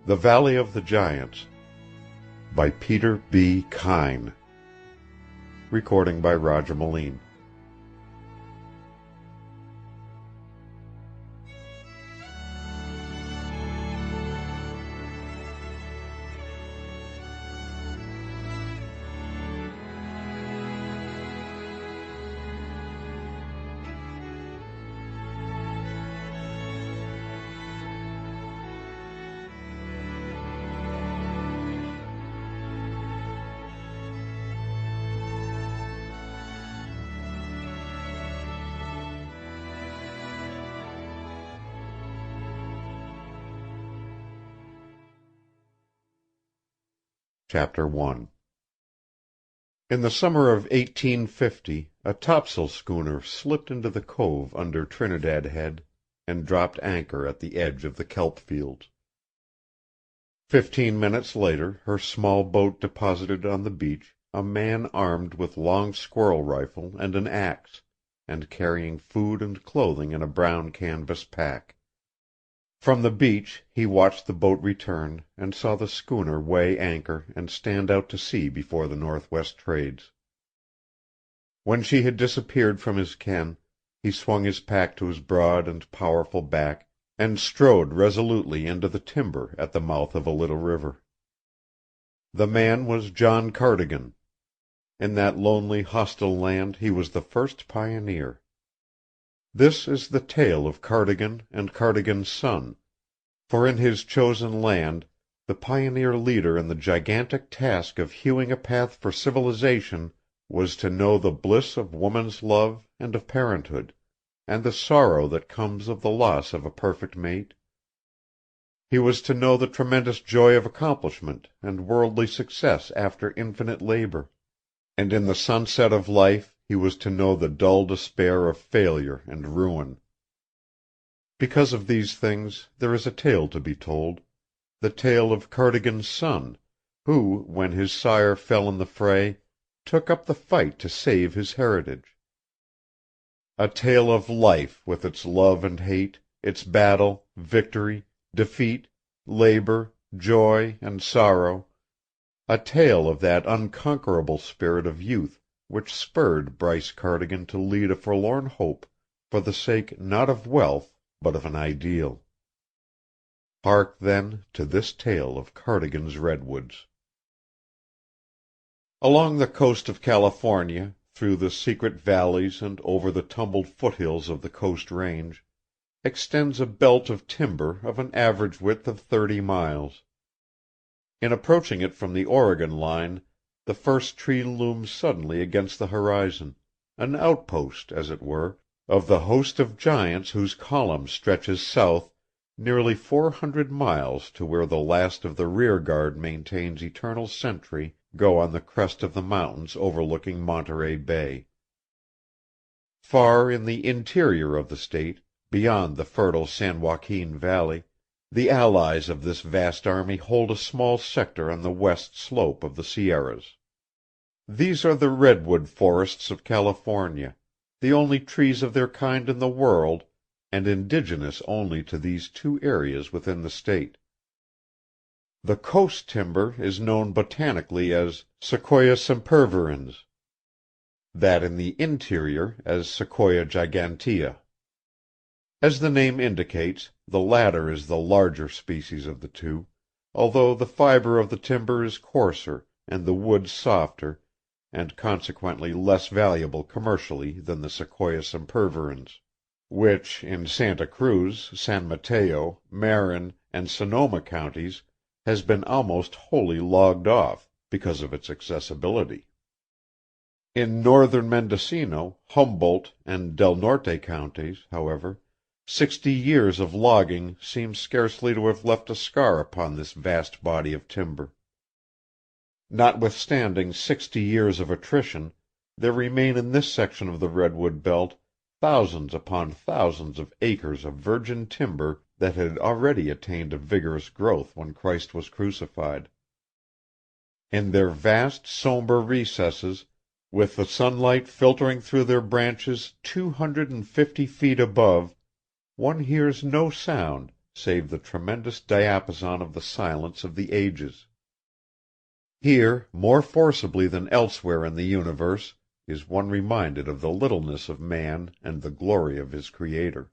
The Valley of the Giants by Peter B. Kyne. Recording by Roger Melin. Chapter 1. In the summer of 1850 a topsail schooner slipped into the cove under Trinidad Head and dropped anchor at the edge of the kelp-fields. 15 minutes later her small boat deposited on the beach a man armed with long squirrel-rifle and an axe, and carrying food and clothing in a brown canvas pack. From the beach he watched the boat return and saw the schooner weigh anchor and stand out to sea before the northwest trades. When she had disappeared from his ken, he swung his pack to his broad and powerful back and strode resolutely into the timber at the mouth of a little river. The man was John Cardigan. In that lonely, hostile land he was the first pioneer. This is the tale of Cardigan and Cardigan's son, for in his chosen land the pioneer leader in the gigantic task of hewing a path for civilization was to know the bliss of woman's love and of parenthood, and the sorrow that comes of the loss of a perfect mate. He was to know the tremendous joy of accomplishment and worldly success after infinite labor, and in the sunset of life he was to know the dull despair of failure and ruin. Because of these things there is a tale to be told, the tale of Cardigan's son, who, when his sire fell in the fray, took up the fight to save his heritage. A tale of life with its love and hate, its battle, victory, defeat, labor, joy, and sorrow, a tale of that unconquerable spirit of youth which spurred Bryce Cardigan to lead a forlorn hope for the sake not of wealth but of an ideal. Hark, then, to this tale of Cardigan's redwoods. Along the coast of California, through the secret valleys and over the tumbled foothills of the Coast Range, extends a belt of timber of an average width of 30 miles. In approaching it from the Oregon line, the first tree looms suddenly against the horizon, an outpost, as it were, of the host of giants whose column stretches south nearly 400 miles to where the last of the rear guard maintains eternal sentry go on the crest of the mountains overlooking Monterey Bay. Far in the interior of the state, beyond the fertile San Joaquin Valley, the allies of this vast army hold a small sector on the west slope of the Sierras. These are the redwood forests of California, the only trees of their kind in the world, and indigenous only to these two areas within the state. The coast timber is known botanically as Sequoia sempervirens, that in the interior as Sequoia gigantea. As the name indicates, the latter is the larger species of the two, although the fiber of the timber is coarser and the wood softer and consequently less valuable commercially than the Sequoia sempervirens, which in Santa Cruz, San Mateo, Marin, and Sonoma counties has been almost wholly logged off because of its accessibility. In northern Mendocino, Humboldt, and Del Norte counties, however, 60 years of logging seem scarcely to have left a scar upon this vast body of timber. Notwithstanding 60 years of attrition, there remain in this section of the redwood belt thousands upon thousands of acres of virgin timber that had already attained a vigorous growth when Christ was crucified. In their vast, somber recesses, with the sunlight filtering through their branches 250 feet above, one hears no sound save the tremendous diapason of the silence of the ages. Here, more forcibly than elsewhere in the universe, is one reminded of the littleness of man and the glory of his Creator.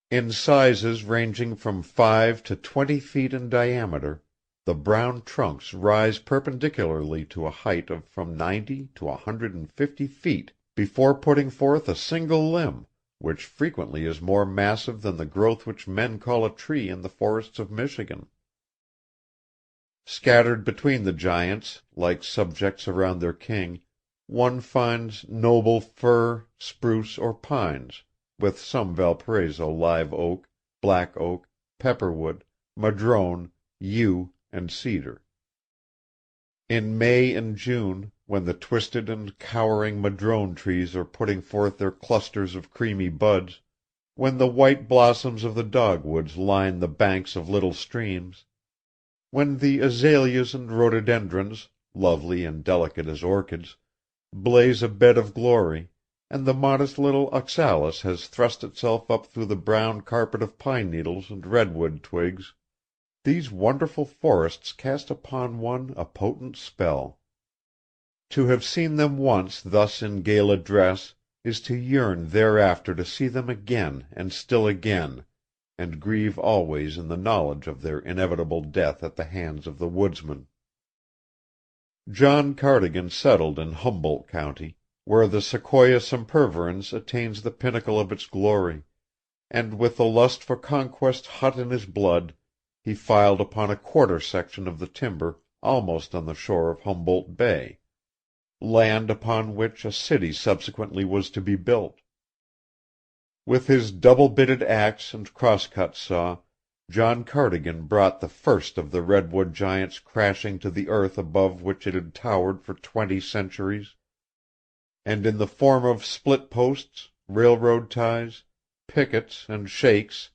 In sizes ranging from 5 to 20 feet in diameter, the brown trunks rise perpendicularly to a height of from 90 to 150 feet before putting forth a single limb, which frequently is more massive than the growth which men call a tree in the forests of Michigan. Scattered between the giants, like subjects around their king, one finds noble fir, spruce, or pines, with some Valparaiso live oak, black oak, pepperwood, madrone, yew, and cedar. In May and June, when the twisted and cowering madrone trees are putting forth their clusters of creamy buds, when the white blossoms of the dogwoods line the banks of little streams, when the azaleas and rhododendrons, lovely and delicate as orchids, blaze a bed of glory, and the modest little oxalis has thrust itself up through the brown carpet of pine needles and redwood twigs, these wonderful forests cast upon one a potent spell. To have seen them once thus in gala dress is to yearn thereafter to see them again and still again, and grieve always in the knowledge of their inevitable death at the hands of the woodsman. John Cardigan settled in Humboldt County, where the Sequoia sempervirens attains the pinnacle of its glory, and with the lust for conquest hot in his blood, he filed upon a quarter section of the timber almost on the shore of Humboldt Bay, land upon which a city subsequently was to be built. With his double-bitted axe and cross-cut saw, John Cardigan brought the first of the redwood giants crashing to the earth above which it had towered for 20 centuries, and in the form of split posts, railroad ties, pickets, and shakes,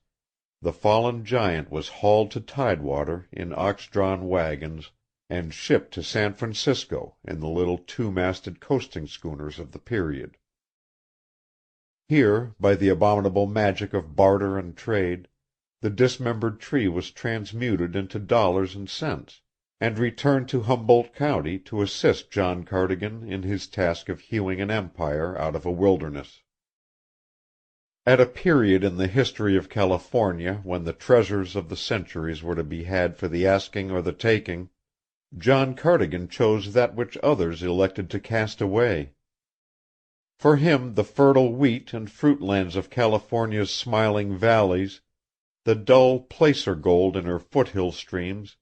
the fallen giant was hauled to tidewater in ox-drawn wagons and shipped to San Francisco in the little 2-masted coasting schooners of the period. Here, by the abominable magic of barter and trade, the dismembered tree was transmuted into dollars and cents, and returned to Humboldt County to assist John Cardigan in his task of hewing an empire out of a wilderness. At a period in the history of California when the treasures of the centuries were to be had for the asking or the taking, John Cardigan chose that which others elected to cast away. For him the fertile wheat and fruit lands of California's smiling valleys, the dull placer gold in her foothill streams,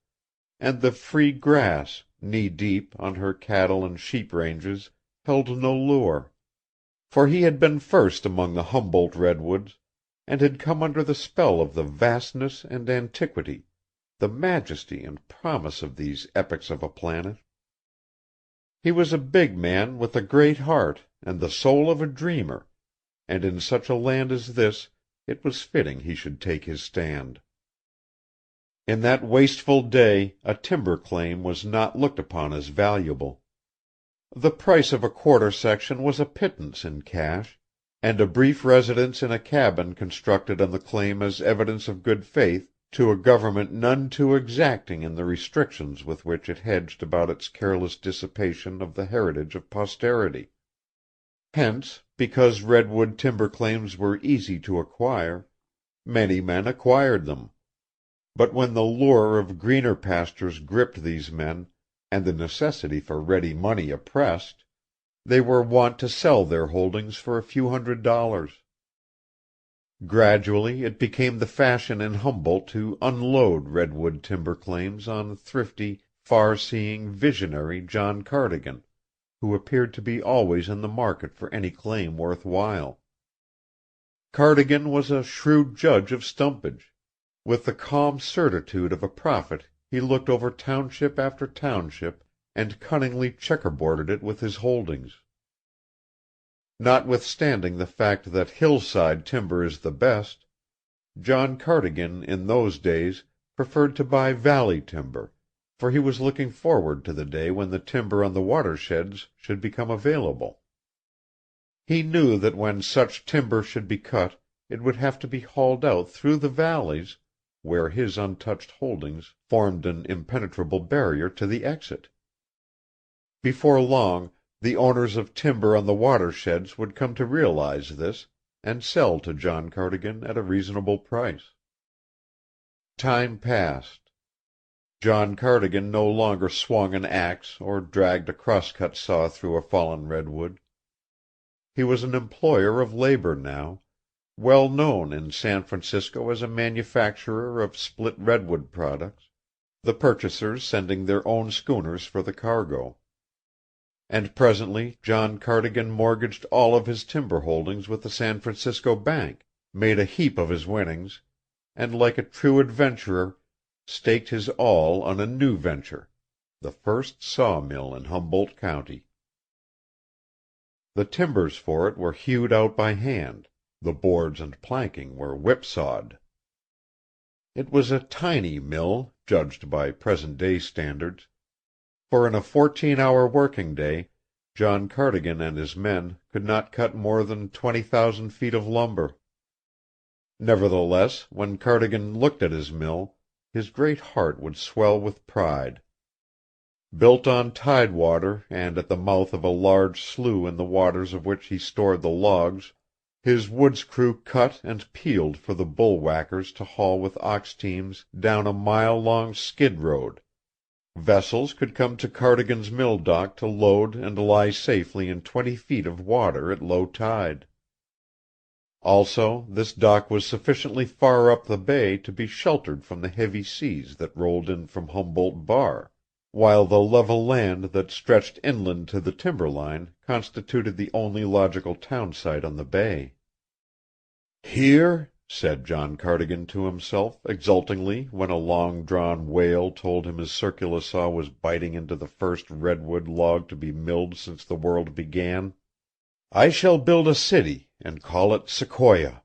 and the free grass, knee-deep, on her cattle and sheep ranges, held no lure. For he had been first among the Humboldt redwoods, and had come under the spell of the vastness and antiquity, the majesty and promise of these epics of a planet. He was a big man with a great heart and the soul of a dreamer, and in such a land as this it was fitting he should take his stand. In that wasteful day a timber claim was not looked upon as valuable. The price of a quarter section was a pittance in cash, and a brief residence in a cabin constructed on the claim as evidence of good faith to a government none too exacting in the restrictions with which it hedged about its careless dissipation of the heritage of posterity. Hence, because redwood timber claims were easy to acquire, many men acquired them. But when the lure of greener pastures gripped these men, and the necessity for ready money oppressed, they were wont to sell their holdings for a few $100s. Gradually it became the fashion in Humboldt to unload redwood timber claims on thrifty, far-seeing, visionary John Cardigan, who appeared to be always in the market for any claim worth while. Cardigan was a shrewd judge of stumpage. With the calm certitude of a prophet he looked over township after township and cunningly checkerboarded it with his holdings. Notwithstanding the fact that hillside timber is the best, John Cardigan in those days preferred to buy valley timber, for he was looking forward to the day when the timber on the watersheds should become available. He knew that when such timber should be cut it would have to be hauled out through the valleys, where his untouched holdings formed an impenetrable barrier to the exit. Before long the owners of timber on the watersheds would come to realize this, and sell to John Cardigan at a reasonable price. Time passed. John Cardigan no longer swung an axe or dragged a crosscut saw through a fallen redwood. He was an employer of labor now, well known in San Francisco as a manufacturer of split redwood products, the purchasers sending their own schooners for the cargo. And presently John Cardigan mortgaged all of his timber holdings with the San Francisco bank, made a heap of his winnings, and like a true adventurer staked his all on a new venture, the first sawmill in Humboldt County. The timbers for it were hewed out by hand, the boards and planking were whip-sawed. It was a tiny mill, judged by present-day standards, for in a 14-hour working day John Cardigan and his men could not cut more than 20,000 feet of lumber. Nevertheless, when Cardigan looked at his mill, his great heart would swell with pride. Built on tidewater and at the mouth of a large slough in the waters of which he stored the logs, his woods crew cut and peeled for the bull whackers to haul with ox teams down a mile-long skid road. Vessels could come to Cardigan's mill dock to load and lie safely in 20 feet of water at low tide. Also, this dock was sufficiently far up the bay to be sheltered from the heavy seas that rolled in from Humboldt Bar, while the level land that stretched inland to the timberline constituted the only logical town site on the bay. "Here," said John Cardigan to himself exultingly when a long-drawn wail told him his circular saw was biting into the first redwood log to be milled since the world began, "I shall build a city and call it Sequoia.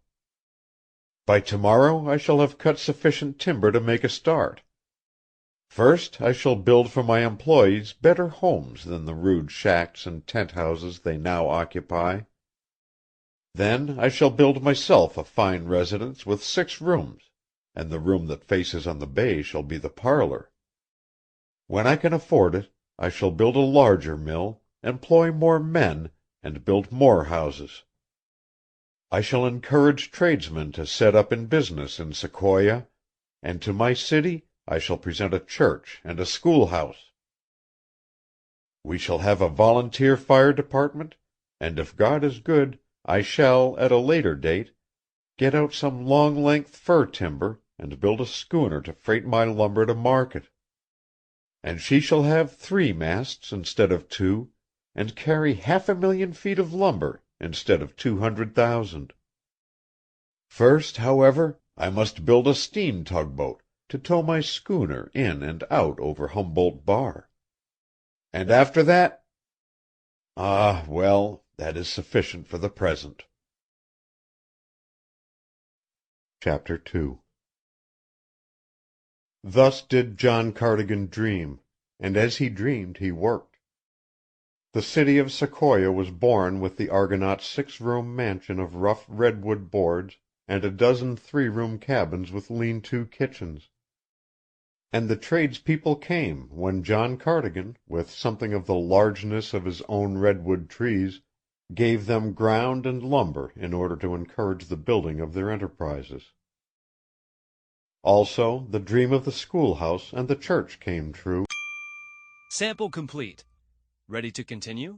By tomorrow I shall have cut sufficient timber to make a start. First I shall build for my employees better homes than the rude shacks and tent houses they now occupy. Then I shall build myself a fine residence with 6 rooms, and the room that faces on the bay shall be the parlor. When I can afford it, I shall build a larger mill, employ more men, and build more houses. I shall encourage tradesmen to set up in business in Sequoia, and to my city I shall present a church and a schoolhouse. We shall have a volunteer fire department, and if God is good, I shall, at a later date, get out some long-length fir timber and build a schooner to freight my lumber to market. And she shall have 3 masts instead of 2, and carry 500,000 feet of lumber instead of 200,000. First, however, I must build a steam tugboat to tow my schooner in and out over Humboldt Bar. And after that, well, that is sufficient for the present." Chapter 2. Thus did John Cardigan dream, and as he dreamed he worked. The city of Sequoia was born with the Argonaut's 6-room mansion of rough redwood boards and a dozen 3-room cabins with lean-to kitchens. And the tradespeople came when John Cardigan, with something of the largeness of his own redwood trees, gave them ground and lumber in order to encourage the building of their enterprises. Also, the dream of the schoolhouse and the church came true. Sample complete. Ready to continue?